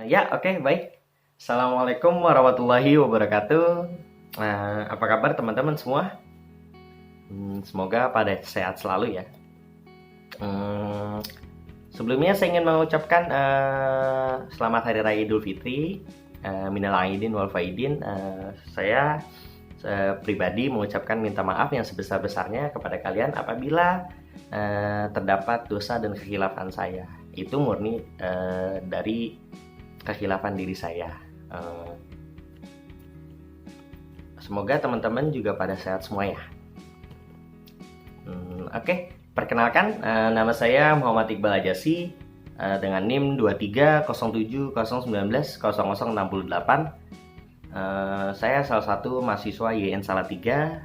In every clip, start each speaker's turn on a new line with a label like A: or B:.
A: Ya, oke, baik. Assalamualaikum warahmatullahi wabarakatuh. Apa kabar teman-teman semua? Semoga pada sehat selalu ya. Hmm, Sebelumnya saya ingin mengucapkan selamat Hari Raya Idul Fitri, minal aidin wal faidin. Saya pribadi mengucapkan minta maaf yang sebesar-besarnya kepada kalian apabila terdapat dosa dan kekhilafan saya. Itu murni dari kekhilafan diri saya. Eh, Semoga teman-teman juga pada sehat semua ya. Oke, perkenalkan, nama saya Muhammad Iqbal Ajasi, dengan NIM 23070190190068. Saya salah satu mahasiswa YN Salatiga,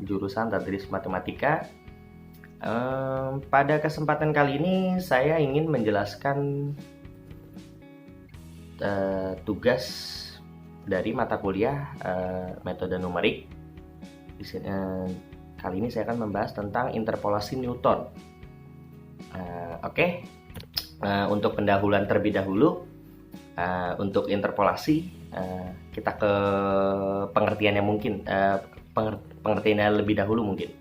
A: jurusan Tadris Matematika. Pada kesempatan kali ini saya ingin menjelaskan tugas dari mata kuliah metode numerik. Kali ini saya akan membahas tentang interpolasi Newton. Oke. Untuk pendahuluan terlebih dahulu, untuk interpolasi kita ke pengertiannya mungkin, pengertiannya lebih dahulu mungkin.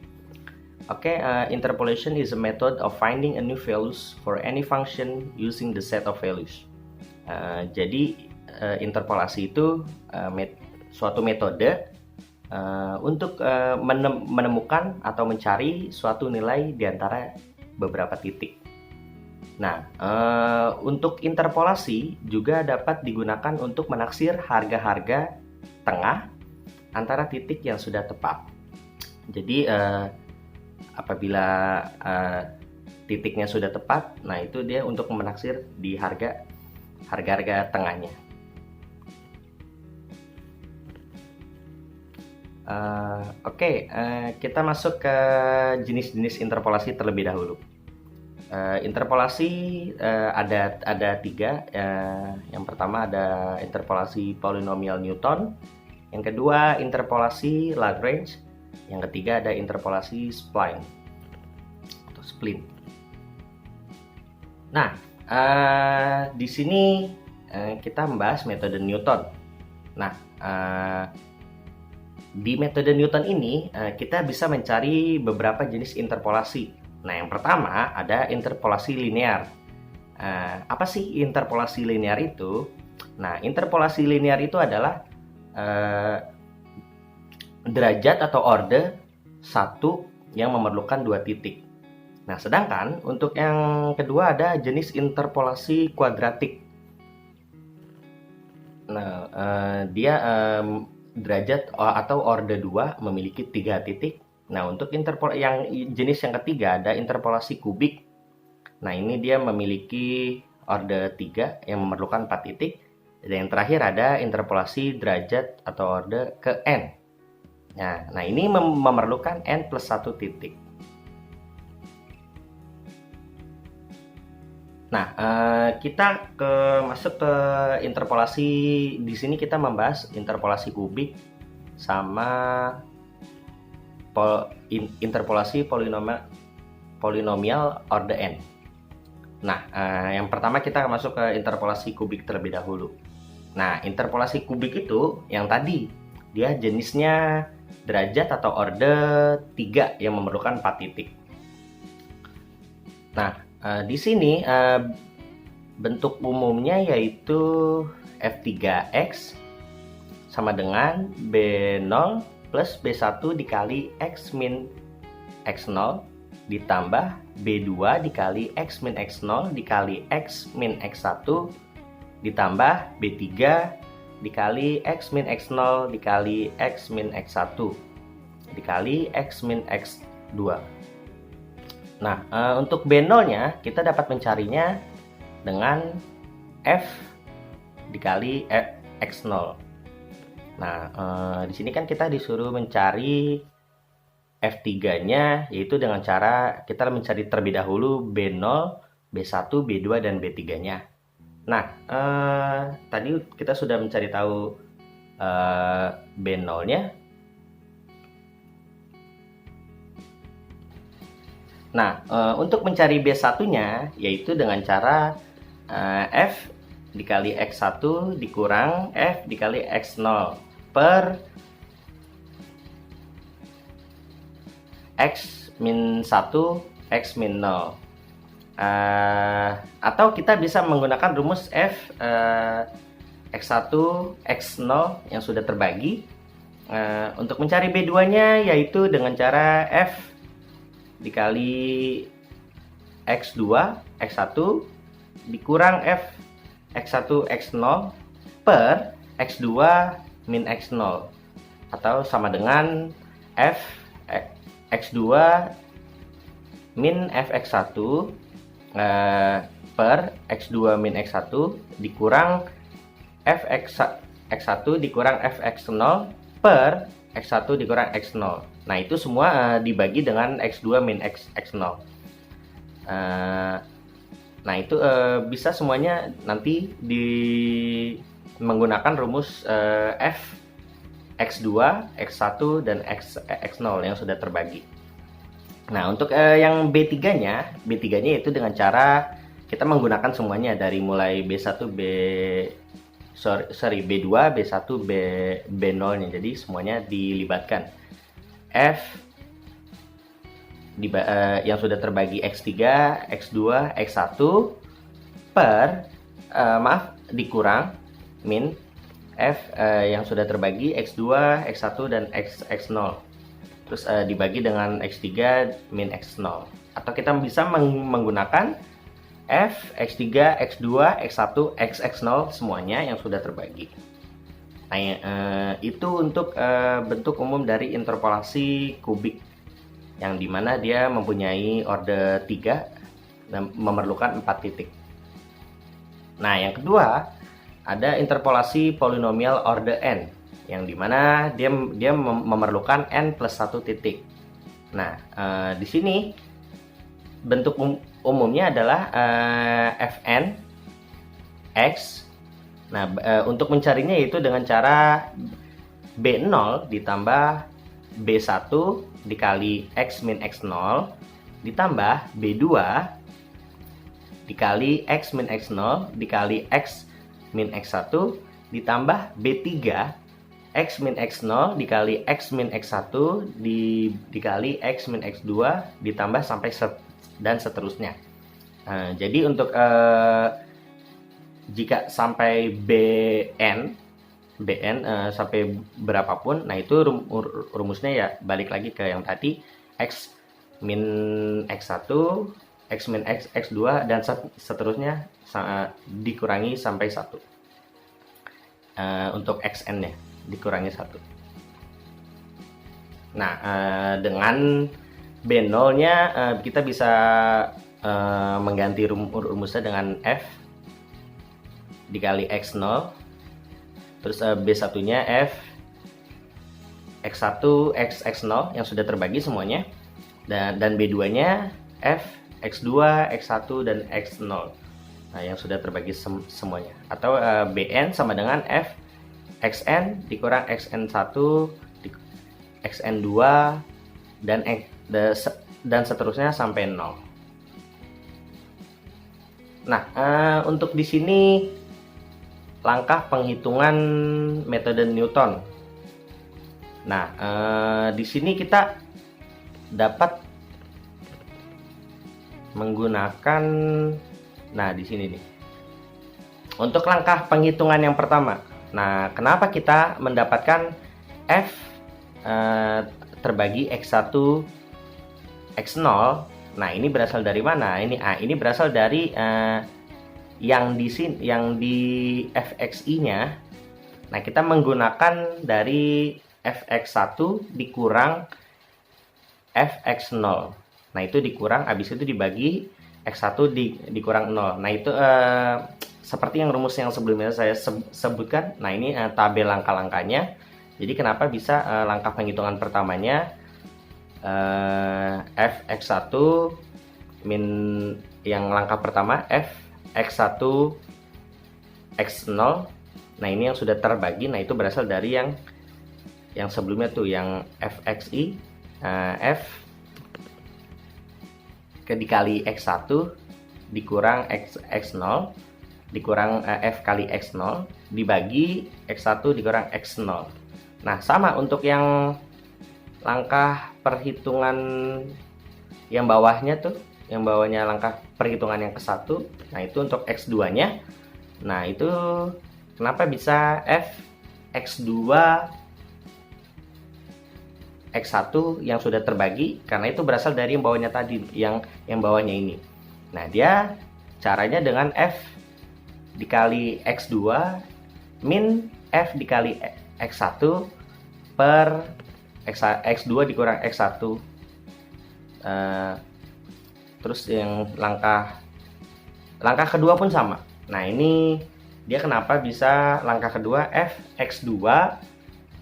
A: Oke, interpolation is a method of finding a new values for any function using the set of values. Jadi interpolasi itu suatu metode untuk menemukan atau mencari suatu nilai di antara beberapa titik. Nah, untuk interpolasi juga dapat digunakan untuk menaksir harga-harga tengah antara titik yang sudah tepat. Jadi apabila titiknya sudah tepat, nah itu dia untuk menaksir di harga-harga tengahnya. Oke, kita masuk ke jenis-jenis interpolasi terlebih dahulu. Interpolasi ada tiga. Yang pertama ada interpolasi polinomial Newton, yang kedua interpolasi Lagrange, yang ketiga ada interpolasi spline atau spline. Nah, di sini kita membahas metode Newton. Nah, di metode Newton ini kita bisa mencari beberapa jenis interpolasi. Nah, yang pertama ada interpolasi linear. Apa sih interpolasi linear itu? Nah, interpolasi linear itu adalah derajat atau orde satu yang memerlukan dua titik. Nah, sedangkan untuk yang kedua ada jenis interpolasi kuadratik. Nah, dia derajat atau orde 2 memiliki 3 titik. Nah, untuk jenis yang ketiga ada interpolasi kubik. Nah, ini dia memiliki orde 3 yang memerlukan 4 titik. Dan yang terakhir ada interpolasi derajat atau orde ke n. Nah ini memerlukan n plus 1 titik. Nah, kita masuk ke interpolasi. Di sini kita membahas interpolasi kubik sama interpolasi polinomial orde n. Nah, yang pertama kita masuk ke interpolasi kubik terlebih dahulu. Nah, interpolasi kubik itu yang tadi dia jenisnya derajat atau orde 3 yang memerlukan 4 titik. Nah, di sini bentuk umumnya yaitu F3X sama dengan B0 plus B1 dikali X min X0 ditambah B2 dikali X min X0 dikali X min X1 ditambah B3 dikali X min X0 dikali X min X1 dikali X min X2. Nah, untuk B0-nya kita dapat mencarinya dengan F dikali X0. Nah, di sini kan kita disuruh mencari F3-nya, yaitu dengan cara kita mencari terlebih dahulu B0, B1, B2, dan B3-nya. Nah, tadi kita sudah mencari tahu B0-nya. Nah, untuk mencari B1-nya yaitu dengan cara F dikali X1 dikurang F dikali X0 per X min 1 X min 0. Atau kita bisa menggunakan rumus F X1 X0 yang sudah terbagi. Untuk mencari B2 nya yaitu dengan cara F dikali X2 X1 dikurang F X1 X0 per X2 min X0, atau sama dengan F X2 min Fx1 per X2 min X1 dikurang X1 dikurang Fx0 per X1 dikurang X0. Nah, itu semua dibagi dengan X2 min X0. Nah, itu bisa semuanya nanti menggunakan rumus F X2, X1, dan X0 yang sudah terbagi. Nah, untuk yang B3-nya itu dengan cara kita menggunakan semuanya dari mulai B1, B2, B1, B0-nya. Jadi semuanya dilibatkan. F yang sudah terbagi X3, X2, X1 per dikurang min F yang sudah terbagi X2, X1, dan X0. Terus dibagi dengan X3 min X0. Atau kita bisa menggunakan F, X3, X2, X1, X0 semuanya yang sudah terbagi. Nah, itu untuk bentuk umum dari interpolasi kubik, yang dimana dia mempunyai order 3 dan memerlukan 4 titik. Nah, yang kedua ada interpolasi polinomial order n, yang dimana dia memerlukan n plus 1 titik. Nah, di sini bentuk umumnya adalah fn x. Nah, untuk mencarinya yaitu dengan cara b0 ditambah b1 dikali x min x0 ditambah b2 dikali x min x0 dikali x min x1 ditambah b3 x min x0 dikali x min x1 dikali x min x2 ditambah sampai dan seterusnya. Jadi untuk jika sampai bn sampai berapapun, nah itu rumusnya ya balik lagi ke yang tadi, x min x1 X min X, X2, dan seterusnya dikurangi sampai 1. Untuk Xn nya dikurangi 1. Nah, dengan B0 nya kita bisa mengganti rumusnya dengan F dikali X0. Terus B1 nya F X1 X X0 yang sudah terbagi semuanya. Dan B2 nya F X2, X1, dan X0. Nah, yang sudah terbagi semuanya. Atau Bn sama dengan F Xn dikurang Xn1 Xn2 dan seterusnya sampai 0. Nah, untuk di sini langkah penghitungan metode Newton. Nah, di sini kita dapat menggunakan, nah di sini nih untuk langkah penghitungan yang pertama. Nah, kenapa kita mendapatkan F terbagi X1 X0? Nah, ini berasal dari mana? Ini berasal dari yang di sini, yang di Fxi-nya. Nah, kita menggunakan dari Fx1 dikurang Fx0. Nah, itu dikurang, habis itu dibagi X1 dikurang 0. Nah, itu seperti yang rumus yang sebelumnya saya sebutkan. Nah, ini tabel langkah-langkahnya. Jadi kenapa bisa langkah penghitungan pertamanya Fx1 min, yang langkah pertama F X1 X0. Nah, ini yang sudah terbagi. Nah, itu berasal dari yang sebelumnya tuh, yang Fxi F dikali X1 dikurang X0 dikurang F kali X0 dibagi X1 dikurang X0. Nah, sama untuk yang langkah perhitungan yang bawahnya tuh, yang bawahnya langkah perhitungan yang ke-1. Nah, itu untuk X2-nya. Nah, itu kenapa bisa F X2 X1 yang sudah terbagi? Karena itu berasal dari yang bawahnya tadi, yang bawahnya ini. Nah, dia caranya dengan F dikali X2 min F dikali X1 per X2 dikurang X1. Terus yang langkah kedua pun sama. Nah, ini dia kenapa bisa langkah kedua F X2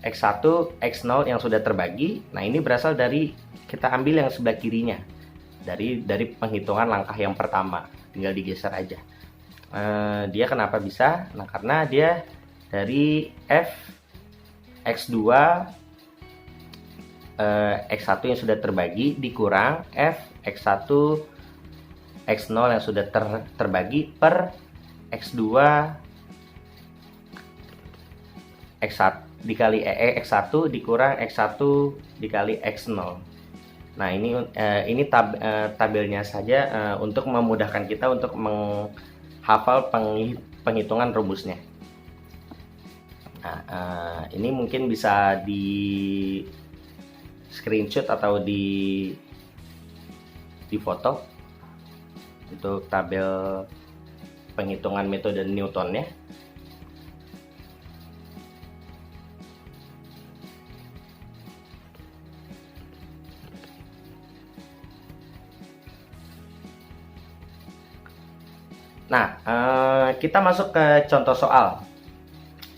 A: X1 X0 yang sudah terbagi. Nah, ini berasal dari kita ambil yang sebelah kirinya dari penghitungan langkah yang pertama, tinggal digeser aja. Dia kenapa bisa? Nah, karena dia dari F X2 X1 yang sudah terbagi dikurang F X1 X0 yang sudah terbagi per X2 X1 dikali X1 dikurang X1 dikali X0. Nah, ini tabelnya saja untuk memudahkan kita untuk menghafal penghitungan rumusnya. Nah, ini mungkin bisa di screenshot atau di foto untuk tabel penghitungan metode Newton-nya. Nah, kita masuk ke contoh soal.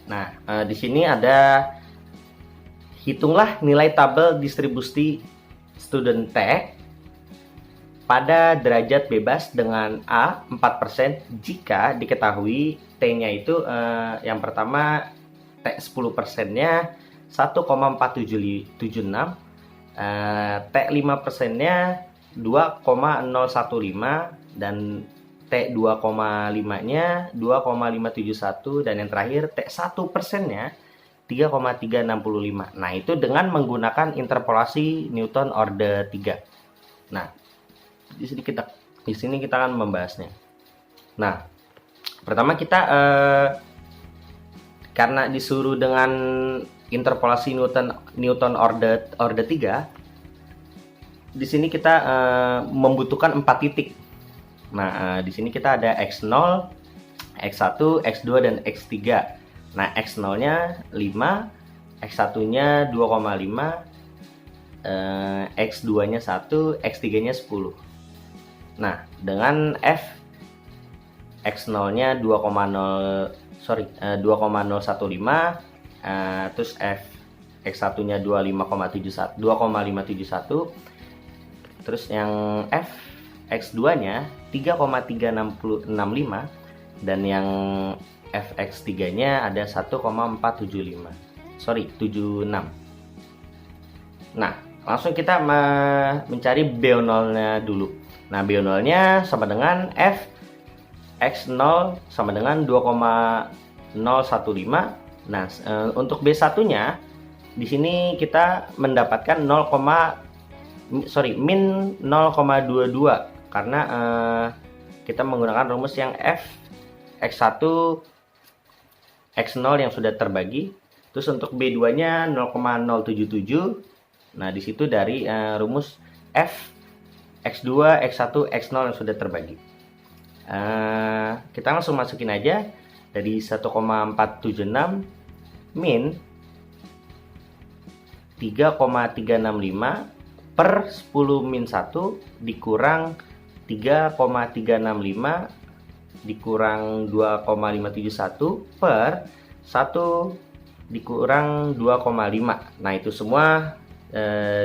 A: Nah, di sini ada hitunglah nilai tabel distribusi student T pada derajat bebas dengan A 4% jika diketahui T-nya itu yang pertama T 10%-nya 1,4776, T 5%-nya 2,015 dan T 2,5-nya 2,571 dan yang terakhir T 1%-nya 3,365. Nah, itu dengan menggunakan interpolasi Newton orde 3. Nah, di sini kita akan membahasnya. Nah, pertama kita karena disuruh dengan interpolasi Newton orde 3, di sini kita membutuhkan 4 titik. Nah, di sini kita ada X0, X1, X2 dan X3. Nah, X0-nya 5, X1-nya 2,5, X2-nya 1, X3-nya 10. Nah, dengan F X0-nya 2,015, terus F X1-nya 2,571, terus yang F X2-nya 3,365 dan yang Fx3-nya ada 1,475. 76. Nah, langsung kita mencari B0-nya dulu. Nah, B0-nya sama dengan F X0 sama dengan 2,015. Nah, untuk B1-nya di sini kita mendapatkan min 0,22 karena kita menggunakan rumus yang F X1 X0 yang sudah terbagi. Terus untuk B2-nya 0,077. Nah, di situ dari rumus F X2 X1 X0 yang sudah terbagi. Kita langsung masukin aja dari 1,476 min 3,365 per 10 min 1 dikurang 3,365 dikurang 2,571 per 1 dikurang 2,5. Nah, itu semua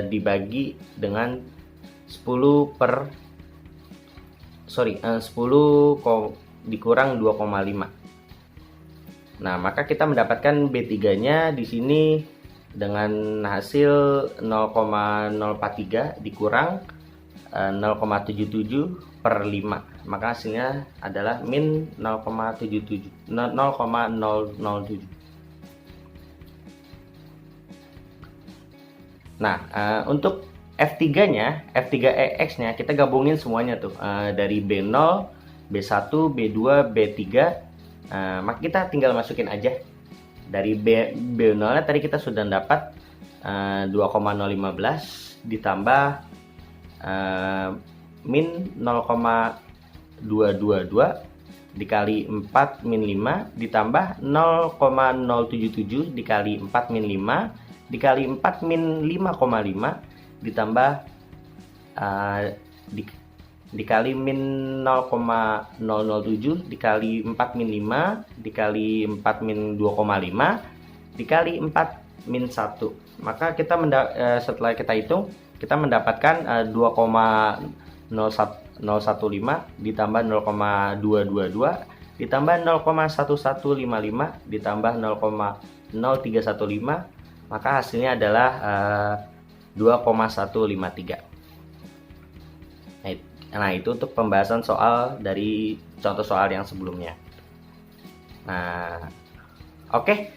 A: dibagi dengan 10 dikurang 2,5. Nah, maka kita mendapatkan B3-nya di sini dengan hasil 0,043 dikurang 0,77 per 5. Maka hasilnya adalah min 0,007. Nah, untuk F3-nya, F3EX-nya kita gabungin semuanya tuh, dari B0, B1, B2, B3. Maka kita tinggal masukin aja. Dari B0-nya tadi kita sudah dapat 2,015 ditambah min 0,222 dikali 4 min 5 ditambah 0,077 dikali 4 min 5 dikali 4 min 5,5 ditambah dikali min 0,007 dikali 4 min 5 dikali 4 min 2,5 dikali 4 min 1. Maka kita setelah kita hitung, kita mendapatkan 2,0115 ditambah 0,222 ditambah 0,1155 ditambah 0,0315. Maka hasilnya adalah 2,153. Nah, itu untuk pembahasan soal dari contoh soal yang sebelumnya. Nah, oke.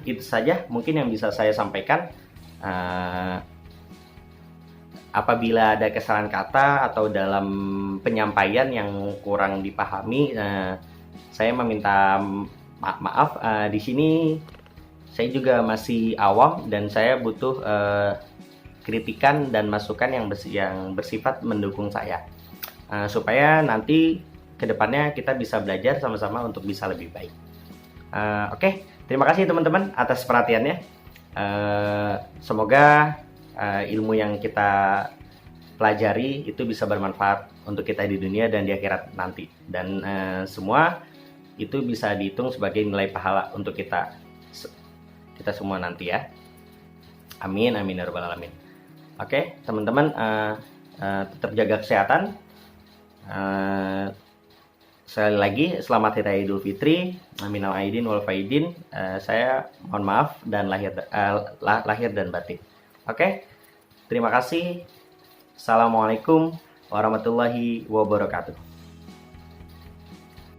A: Itu saja mungkin yang bisa saya sampaikan. Apabila ada kesalahan kata atau dalam penyampaian yang kurang dipahami, saya meminta maaf. Di sini saya juga masih awam dan saya butuh kritikan dan masukan yang bersifat mendukung saya, supaya nanti kedepannya kita bisa belajar sama-sama untuk bisa lebih baik. Oke, terima kasih teman-teman atas perhatiannya. Semoga ilmu yang kita pelajari itu bisa bermanfaat untuk kita di dunia dan di akhirat nanti, dan semua itu bisa dihitung sebagai nilai pahala untuk kita semua nanti ya. Amin amin ya rabbal alamin. Oke teman-teman, tetap jaga kesehatan. Sekali lagi selamat Hari Raya Idul Fitri. Minal aidin wal faidin. Saya mohon maaf dan lahir dan batin. Oke, terima kasih. Assalamualaikum warahmatullahi wabarakatuh.